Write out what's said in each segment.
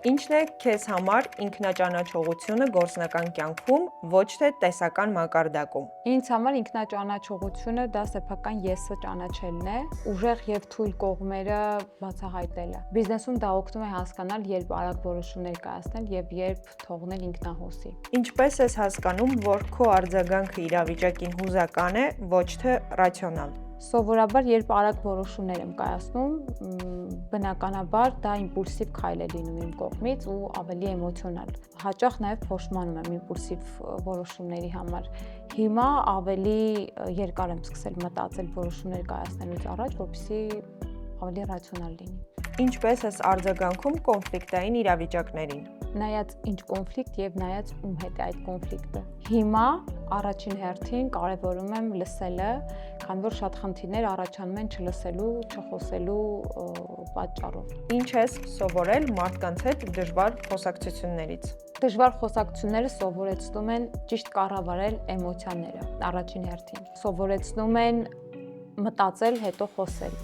Ինչն է քեզ համար ինքնաճանաչողությունը գործնական կյանքում, ոչ թե տեսական մակարդակում։ Ինձ համար ինքնաճանաչողությունը դա սեփական եսը ճանաչելն է, ուժեղ եւ թույլ կողմերը բացահայտելը։ Բիզնեսում դա օգնում է հասկանալ, երբ արագ որոշումներ կայացնել եւ երբ թողնել ինքնահոսի։ Ինչպես ես հասկանում, որ քո արձագանքը իրավիճակին հուզական է, ոչ թե ռացիոնալ։ Սովորաբար, երբ արագ որոշումներ եմ կայացնում, բնականաբար դա իմպուլսիվ քայլ է լինում իմ կողմից ու ավելի էմոցիոնալ։ Հաճախ նաև փոշմանում եմ իմպուլսիվ որոշումների համար։ Հիմա ավելի երկար եմ սկսել մտածել որոշումներ կայացնելուց առաջ, որպեսզի ավելի ռացիոնալ լինի։ Ինչպես ես արձագանքում կոնֆլիկտային իրավիճակներին։ Նայած ինչ կոնֆլիկտ եւ նայած ում հետ է այդ կոնֆլիկտը։ Հիմա առաջին հերթին կարևորում եմ լսելը, քանի որ շատ խնդիրներ առաջանում են չլսելու, չխոսելու պատճառով։ Ինչ ես սովորել մարդկանց հետ դժվար խոսակցություններից։ Դժվար խոսակցությունները սովորեցնում են ճիշտ կառավարել էմոցիաները առաջին հերթին։ Սովորեցնում են մտածել, հետո խոսել։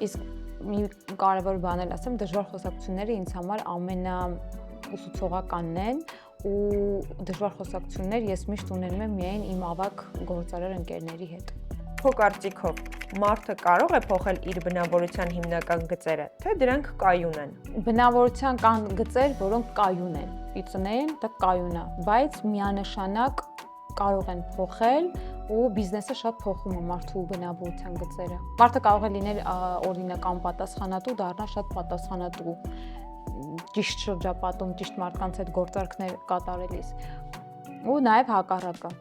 Իսկ մի կարևոր բան էլ ասեմ, դժվար խոսակցությունները ինձ համար ամենաուսուցողականն են ու դժվար խոսակցություններ ես միշտ ունենում եմ միայն իմ ավագ գործարար ընկերների հետ։ Քո կարծիքով մարդը կարող է փոխել իր բնավորության հիմնական գծերը, թե դրանք կայուն են։ Բնավորության կան գծեր, որոնք կայուն են։ Իծնեն, դա կայուն է, բայց միանշանակ կարող են փոխել ու բիզնեսը շատ փոխում է մարդու բնավորության գծերը։ Մարդը կարող է լինել օրինակ անպատասխանատու, դառնալ շատ պատասխանատու, ճիշտ շրջապատում, ճիշտ մարդկանց հետ գործարքներ կատարելիս։ Ու նաև հակառակը։